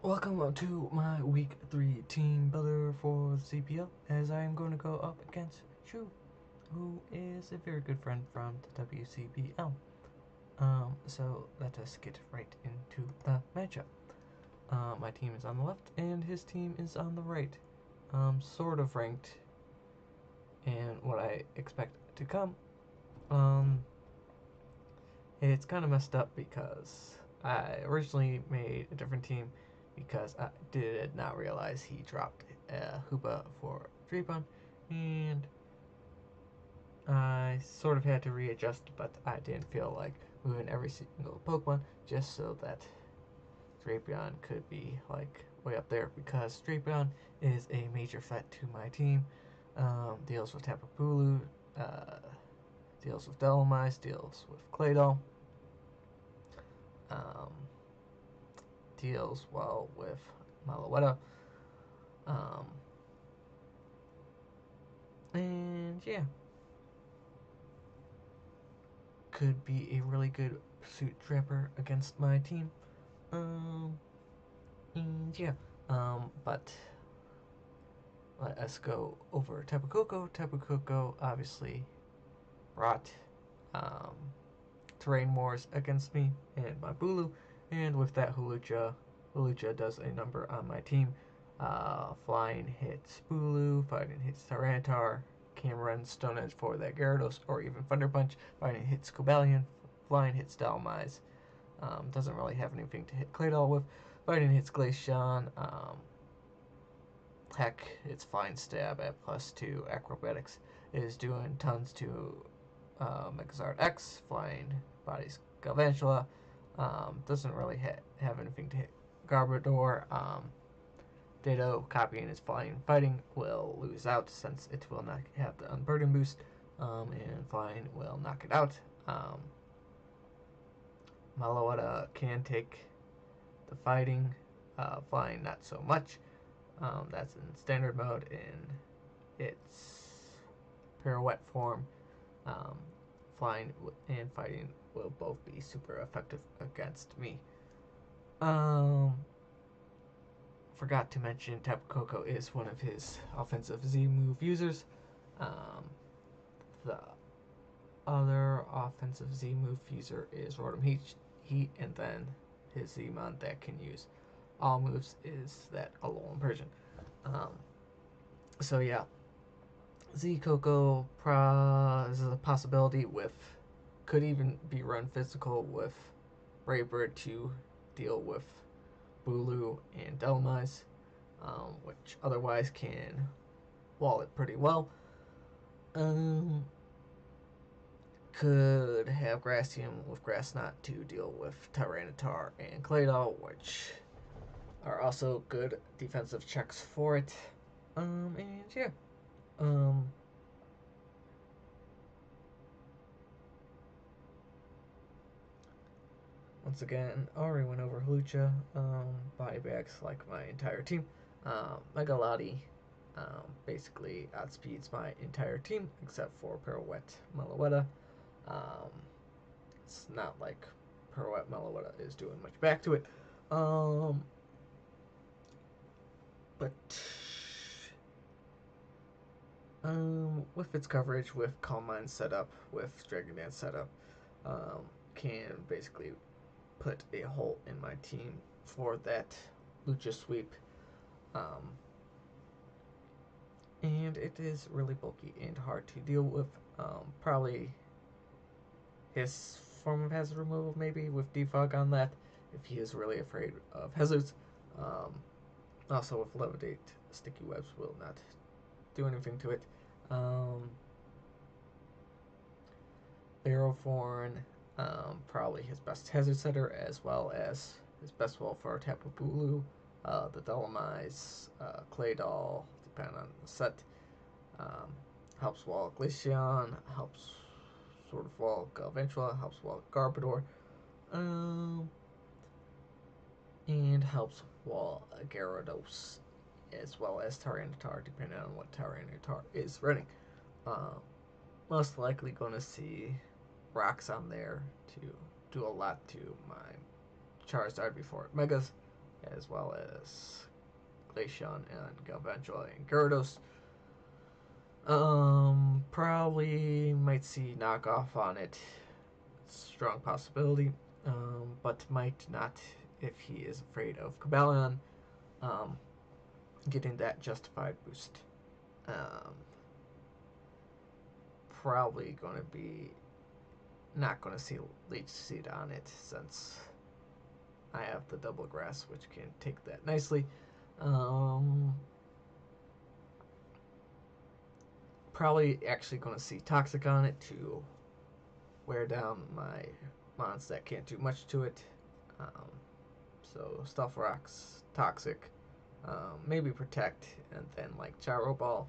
Welcome to my week 3 team builder for the CPL, as I am going to go up against Chu, who is a very good friend from the WCPL. So let us get right into the matchup. My team is on the left and his team is on the right. Sort of ranked and what I expect to come. It's kind of messed up because I originally made a different team because I did not realize he dropped a Hoopa for Draepon, and I sort of had to readjust, but I didn't feel like moving every single Pokemon just so that Draepon could be like way up there, because Draepon is a major threat to my team. Deals with Tapu Bulu, deals with Dolomise, deals with Claydol. Deals well with Malouetta. And yeah, could be a really good pursuit trapper against my team. And yeah, but let us go over Tapu Koko. Tapu Koko obviously brought terrain wars against me and my Bulu, and with that Hulucha does a number on my team. Flying hits Bulu, fighting hits Tyranitar, can run Stone Edge for that Gyarados, or even Thunder Punch. Fighting hits Cobalion, flying hits Dolomise. Doesn't really have anything to hit Claydol with. Fighting hits Glaceon. Heck, its Flying Stab at +2 Acrobatics is doing tons to Megazord X. Flying Bodies Galvantula. Doesn't really have anything to hit Garbodor. Ditto, copying its Flying Fighting will lose out since it will not have the Unburden boost, and Flying will knock it out. Malouetta can take the Fighting, Flying not so much. That's in Standard mode. In its Pirouette form, Flying and Fighting will both be super effective against me. Forgot to mention Tapu Koko is one of his offensive Z move users. The other offensive Z move user is Rotom Heat, and then his Z-Mon that can use all moves is that Alolan Persian. So yeah, Z Koko is a possibility with, could even be run physical with Brave Bird to deal with Bulu and Dolomise, which otherwise can wall it pretty well. Could have Grassium with Grass Knot to deal with Tyranitar and Claydol, which are also good defensive checks for it. And yeah. Once again, already went over Lucha. Body bags like my entire team. Mega Lottie basically outspeeds my entire team except for Pirouette Malouetta. It's not like Pirouette Malouetta is doing much back to it. But with its coverage, with Calm Mind setup, with Dragon Dance setup, can basically put a hole in my team for that Lucha sweep. And it is really bulky and hard to deal with. Probably his form of hazard removal, maybe, with defog on that, if he is really afraid of hazards. Also, with Levitate, Sticky Webs will not do anything to it. Barrowthorn, probably his best hazard setter, as well as his best wall for Tapu Bulu, the Dolomise, Claydol, depending on the set. Helps wall Glaceon, helps sort of wall Galvantula, helps wall Garbodor, and helps wall Gyarados, as well as Tyranitar, depending on what Tyranitar is running. Most likely going to see rocks on there to do a lot to my Charizard before it Megas. as well as Glaceon and Galvantula and Gyarados. Probably might see knockoff on it. Strong possibility, but might not if he is afraid of Cobalion getting that justified boost. Probably going to be not going to see Leech Seed on it since I have the double grass, which can take that nicely. Probably actually going to see Toxic on it to wear down my mons that can't do much to it. So Stealth Rocks, Toxic, maybe Protect, and then like Gyro Ball.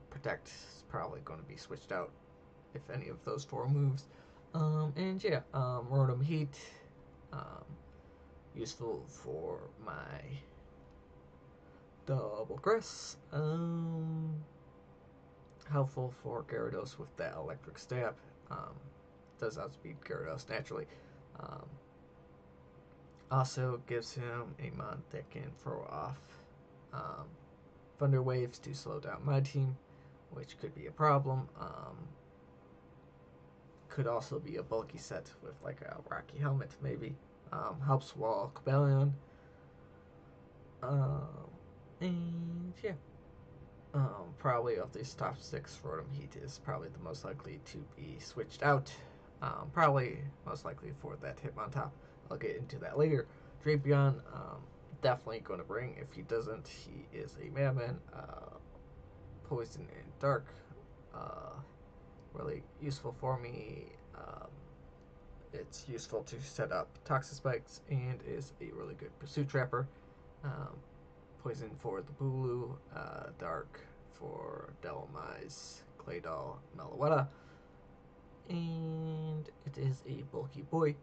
Protect is probably going to be switched out if any of those four moves. And yeah, Rotom Heat, useful for my double grass. Helpful for Gyarados with that electric stab. Does outspeed Gyarados naturally. Also gives him a mon that can throw off Thunder Waves to slow down my team, which could be a problem. Could also be a bulky set with like a Rocky Helmet, maybe. Helps wall Cobalion. And yeah. Probably of these top 6, Rotom Heat is probably the most likely to be switched out. Probably most likely for that Hitmontop. I'll get into that later. Drapion, definitely going to bring. If he doesn't, he is a madman. Poison and Dark, really useful for me. It's useful to set up Toxic Spikes and is a really good Pursuit Trapper. Poison for the Bulu, Dark for Dolomise, Claydol, Meloetta. And it is a bulky boy.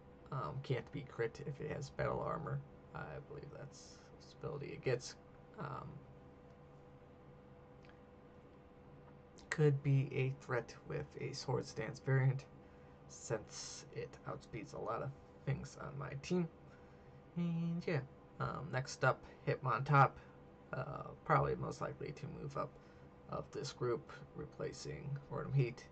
Can't be crit if it has battle armor. I believe that's the ability it gets. Could be a threat with a Sword Stance variant, since it outspeeds a lot of things on my team. And yeah, next up, Hitmontop. Probably most likely to move up of this group, replacing Rotom Heat.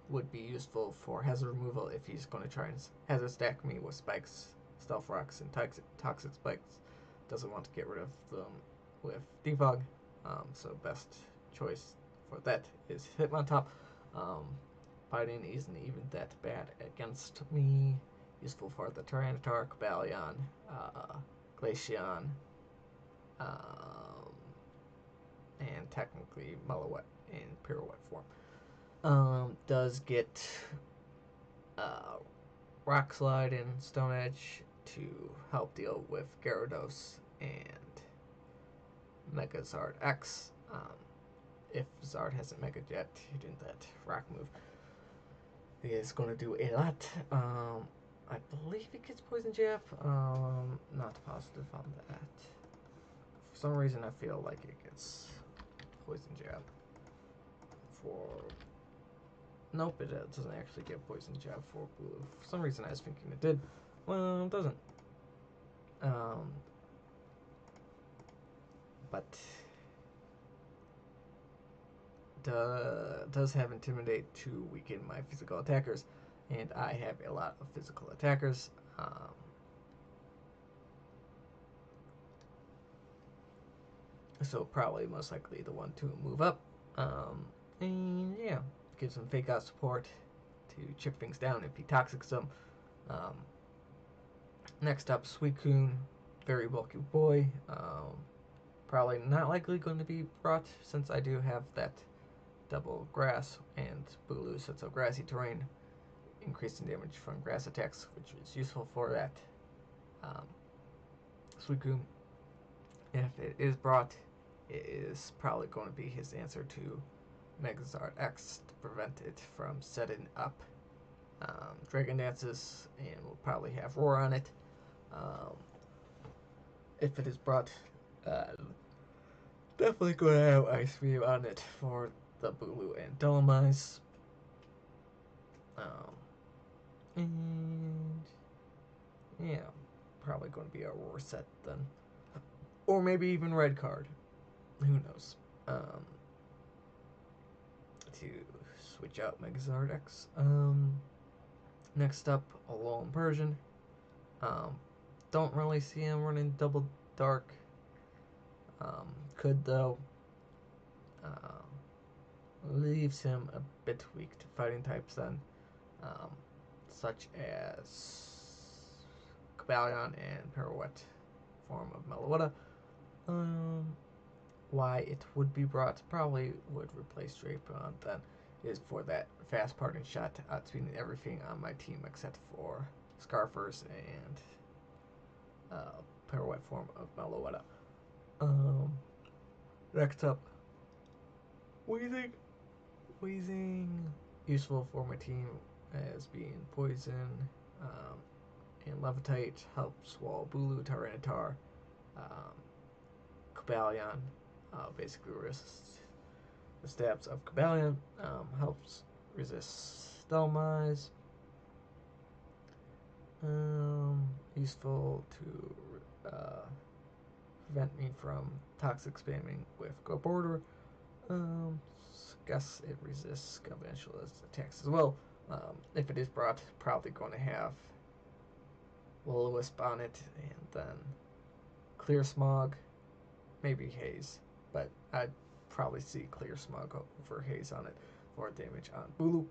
Would be useful for hazard removal if he's going to try and hazard stack me with spikes, Stealth Rocks, and toxic spikes. Doesn't want to get rid of them with Defog, so best choice for that is Hitmontop. Fighting isn't even that bad against me. Useful for the Tyranitar, Cobalion, Glaceon, and technically Meloetta in Pirouette form. Does get Rock Slide and Stone Edge to help deal with Gyarados and Mega Zard X. If Zard hasn't Mega yet, hitting that Rock move is going to do a lot. I believe it gets Poison Jab. Not positive on that. For some reason, I feel like it gets Poison Jab. Nope, it doesn't actually get Poison Jab for Blue. For some reason, I was thinking it did. Well, it doesn't. But does have Intimidate to weaken my physical attackers, and I have a lot of physical attackers. So probably most likely the one to move up. And yeah, give some fake out support to chip things down if he toxics them. Next up, Suicune, very bulky boy. Probably not likely going to be brought since I do have that double grass and Bulu sets up grassy terrain, increasing damage from grass attacks, which is useful for that. Suicune, if it is brought, it is probably going to be his answer to Megazord X to prevent it from setting up Dragon Dances, and we'll probably have Roar on it. If it is brought, definitely going to have Ice Beam on it for the Bulu and Dolomise. And yeah, probably going to be a roar set then. Or maybe even red card. Who knows? To switch out Megazord X. Next up, a lone Persian. Don't really see him running double dark. Could though. Leaves him a bit weak to fighting types then, such as Cabalion and Pirouette form of Meloetta. Why it would be brought, probably would replace Drapon then, is for that fast parting shot outspeeding everything on my team except for Scarfers and Pirouette form of Meloetta. Next up, Weezing, useful for my team as being poison and levitate, helps wall Bulu, Tyranitar, Cabalion, basically resists the stabs of Cabalion, helps resist Stelmise, useful to prevent me from toxic spamming with Go Border. Guess it resists Galvantula's attacks as well. If it is brought, probably going to have Will-O-Wisp on it, and then Clear Smog, maybe Haze, but I'd probably see Clear Smog over Haze on it for damage on Bulu.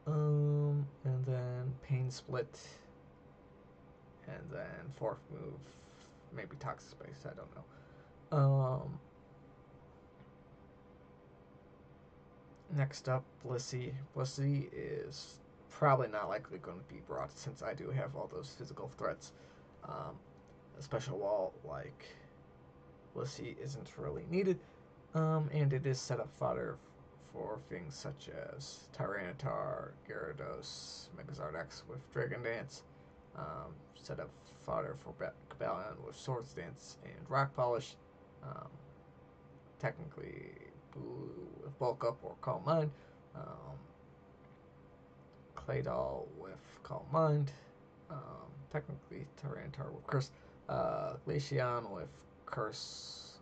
And then Pain Split, and then fourth move, maybe Toxic Space, I don't know. Next up, Blissey. Blissey is probably not likely going to be brought since I do have all those physical threats. A special wall like Blissey isn't really needed, and it is set up fodder for things such as Tyranitar, Gyarados, Megazord X with Dragon Dance, set up fodder for Cabalion with Swords Dance and Rock Polish, technically Bulu with Bulk Up or Calm Mind, Claydol with Calm Mind, technically Tyranitar with Curse, Glaceon with Curse,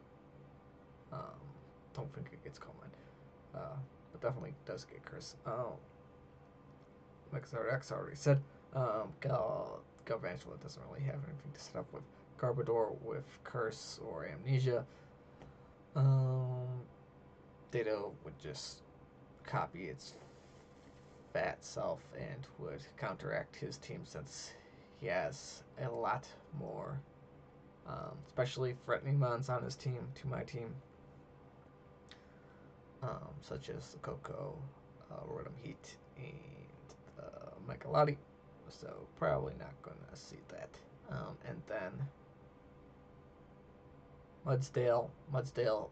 don't think it gets Calm Mind, but definitely does get Curse. Megazord X already said. Galvantula doesn't really have anything to set up with. Garbodor with Curse or Amnesia. Ditto would just copy its fat self and would counteract his team since he has a lot more, especially threatening mons on his team to my team, such as the Koko, Rotom Heat, and Michelati. So probably not going to see that. And then Mudsdale. Mudsdale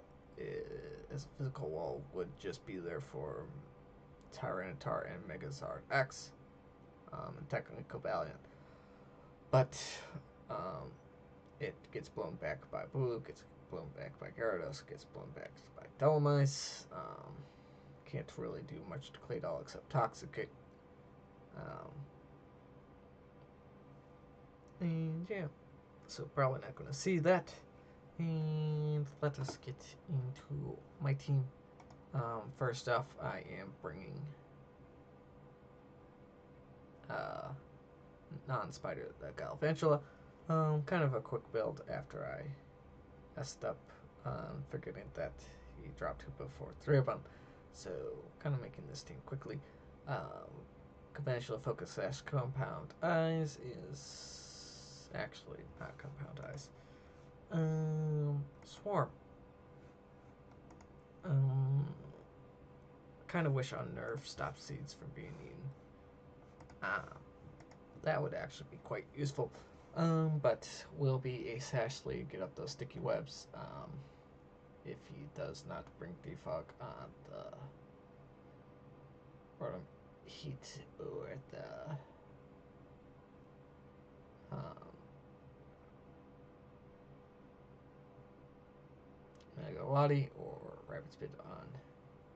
as a physical wall would just be there for Tyranitar and Megazord X, and technically Cabalion. But it gets blown back by Bulu, gets blown back by Gyarados, gets blown back by Dolomise. Can't really do much to Claydol except Toxicate. And yeah, so probably not going to see that. And let us get into my team. First off, I am bringing non-spider the Galvantula. Kind of a quick build after I messed up, figuring that he dropped 2 before 3 of them. So kind of making this team quickly. Galvantula Focus / Compound Eyes is actually not Compound Eyes. Swarm. Kind of wish on Nerf stop seeds from being eaten. That would actually be quite useful. But will be a Sashly, get up those sticky webs. If he does not bring defog on the Rotom Heat or the Megalati or Rapid Speed on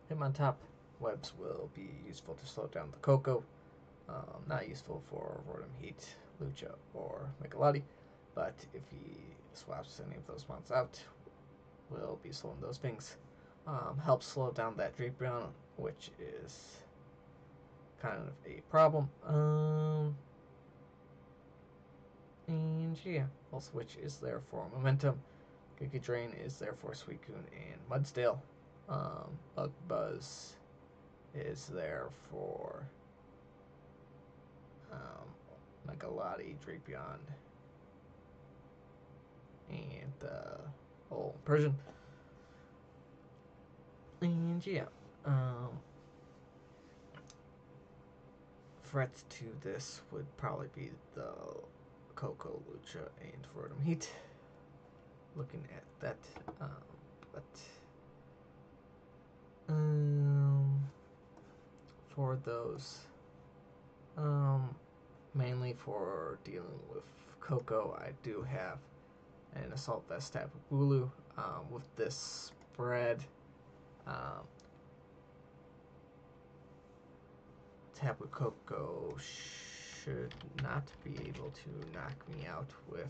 him on top. Webs will be useful to slow down the Koko. Not useful for Rotom Heat, Lucha, or Megalati, but if he swaps any of those monsters out, we'll be slowing those things. Helps slow down that Drapion, which is kind of a problem. And yeah, Pulse Switch is there for momentum. Giga Drain is there for Suicune and Mudsdale. Bug Buzz is there for Megalotti, Drapion, and Persian. And yeah, threats to this would probably be the Koko, Lucha, and Rotom Heat. Looking at that, but for those, mainly for dealing with Koko, I do have an Assault Vest type of Wooloo. With this spread, Tapu Koko should not be able to knock me out with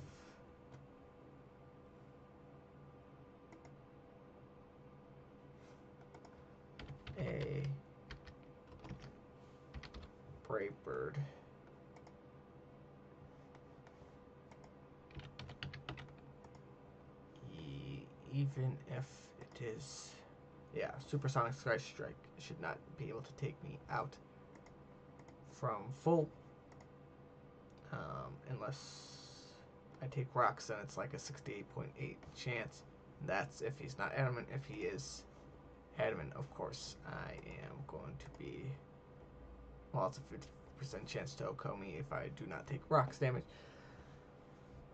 a Brave Bird. Even if it is, yeah, Supersonic Sky Strike should not be able to take me out from full, unless I take rocks, then it's like a 68.8 chance. That's if he's not adamant. If he is adamant, of course, I am going to be, well, it's a 50% chance to OHKO me if I do not take rocks damage.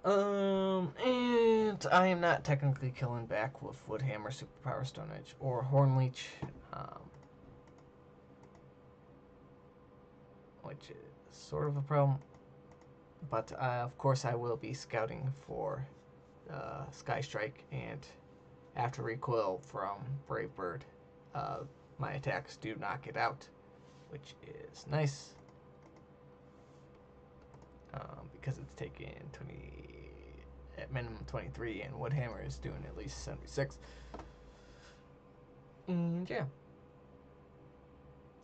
And I am not technically killing back with Wood Hammer, Superpower, Stone Edge, or Horn Leech, which is sort of a problem. But of course, I will be scouting for Sky Strike, and after recoil from Brave Bird, my attacks do knock it out, which is nice. Because it's taking 20, at minimum 23, and Wood Hammer is doing at least 76. And yeah.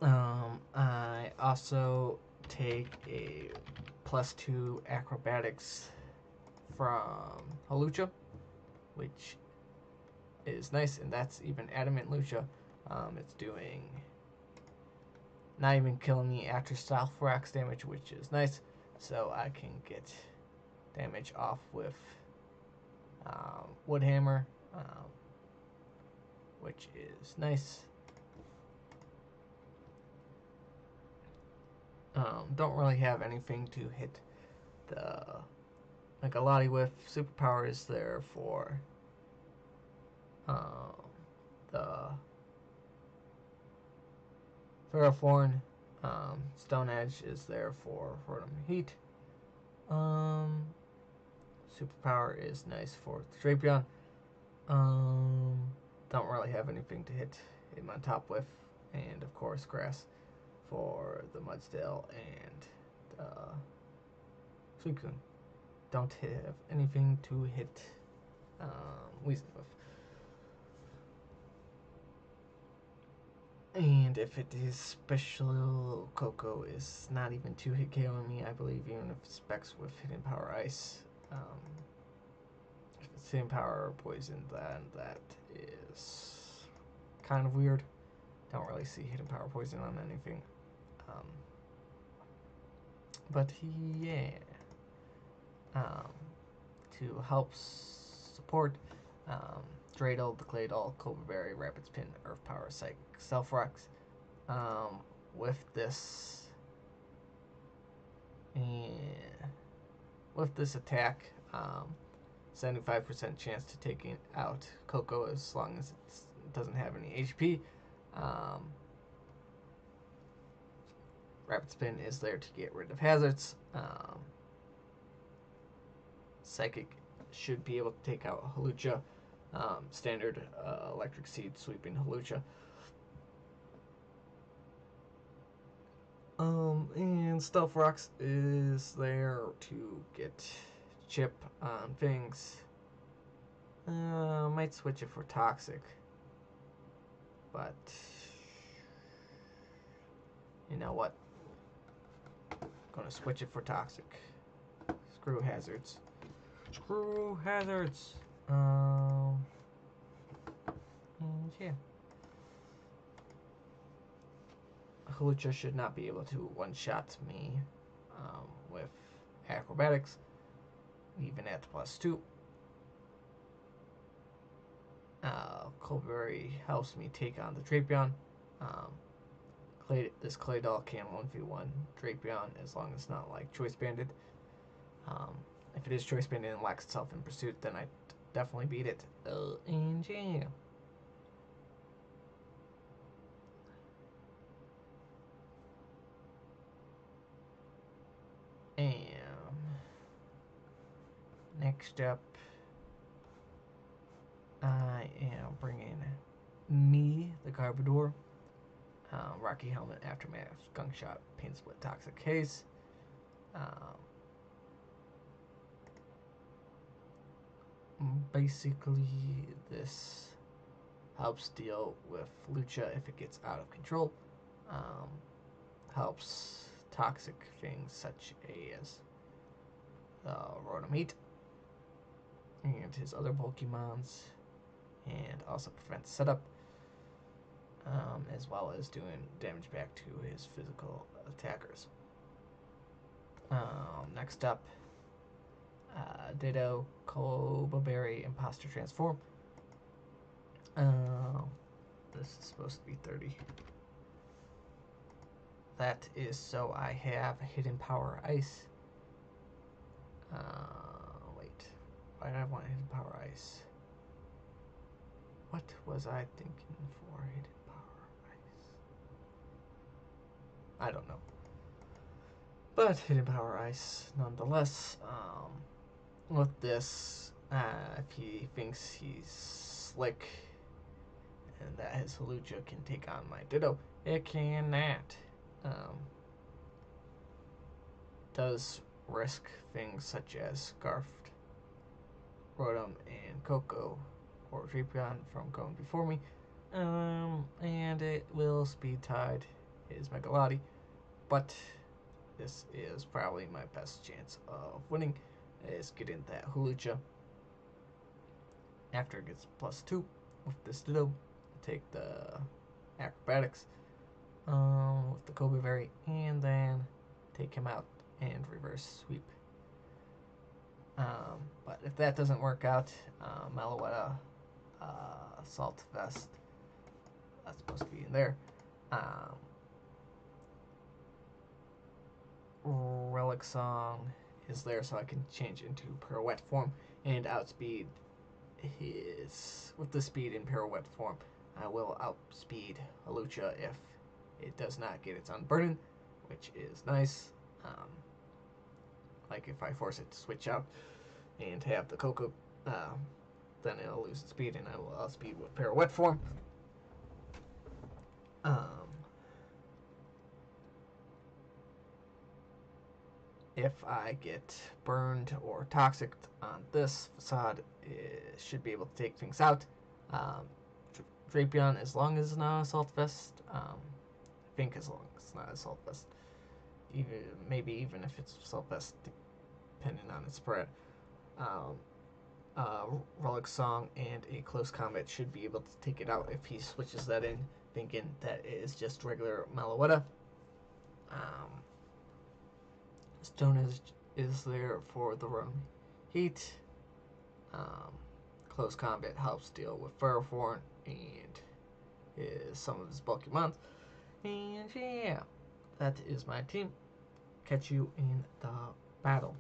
I also take a +2 acrobatics from Hawlucha, which is nice, and that's even Adamant Lucha. It's doing, not even killing me after Stealth Rocks damage, which is nice. So I can get damage off with Wood Hammer, which is nice. Don't really have anything to hit the Megalotti with. Superpower is there for the Ferrothorn. Stone Edge is there for Rotom Heat. Superpower is nice for Drapion. Don't really have anything to hit him on top with. And of course, Grass for the Mudsdale and Suicune. Don't have anything to hit Weezing with. And if it is special, Koko is not even 2-hit KOing me, I believe, even if it specs with Hidden Power Ice. If it's Hidden Power Poison, then that is kind of weird. Don't really see Hidden Power Poison on anything. But yeah. To help support, Dreidel, the Claydol, Cobra Berry, Rapid Spin, Earth Power, Psychic, Stealth Rocks. With this, attack, 75% chance to taking out Koko as long as it doesn't have any HP. Rapid Spin is there to get rid of hazards. Psychic should be able to take out Hawlucha. Standard Electric Seed sweeping Hawlucha. And Stealth Rocks is there to get chip on things. Might switch it for toxic. But you know what? Gonna switch it for toxic. Screw hazards. Screw hazards. And yeah. Lucha should not be able to one-shot me with acrobatics, even at +2. Colberry helps me take on the Drapion. This Clay Doll can 1v1 Drapion as long as it's not like Choice Banded. If it is Choice Banded and lacks itself in Pursuit, then I definitely beat it. And yeah. Next up, I am bringing me, the Garbodor, Rocky Helmet, Aftermath, Skunk Shot, Pain Split, Toxic Haze. Basically, this helps deal with Lucha if it gets out of control. Helps toxic things such as Rotom and his other Pokemons, and also prevents setup, as well as doing damage back to his physical attackers. Next up, Ditto, Cobra Berry, Imposter Transform. This is supposed to be 30. That is so I have Hidden Power Ice. Wait. Why did I want Hidden Power Ice? What was I thinking for Hidden Power Ice? I don't know. But Hidden Power Ice, nonetheless. With this, if he thinks he's slick and that his Lucha can take on my Ditto, it cannot. Does risk things such as Scarfed, Rotom, and Koko or Drapion from going before me, and it will speed tide his Megalodi, but this is probably my best chance of winning, is getting that Hulucha. After it gets +2 with this Ditto, take the acrobatics with the Cobra Berry, and then take him out and reverse sweep. But if that doesn't work out, Meloetta, Assault Vest, that's supposed to be in there. Relic Song is there, so I can change into Pirouette form and outspeed his. With the speed in Pirouette form, I will outspeed Lucha if it does not get its Unburden, which is nice. Like if I force it to switch out and have the Koko, then it'll lose its speed, and I will outspeed with Pirouette form. If I get burned or toxic on this facade, it should be able to take things out. Drapion, as long as it's not Assault Vest, I think as long as it's not Assault Vest, maybe even if it's Assault Vest, depending on its spread. Relic Song and a Close Combat should be able to take it out if he switches that in, thinking that it is just regular Meloetta. Stone is there for the Rotom Heat. Close Combat helps deal with Ferrothorn and some of his bulky mons. And yeah, that is my team. Catch you in the battle.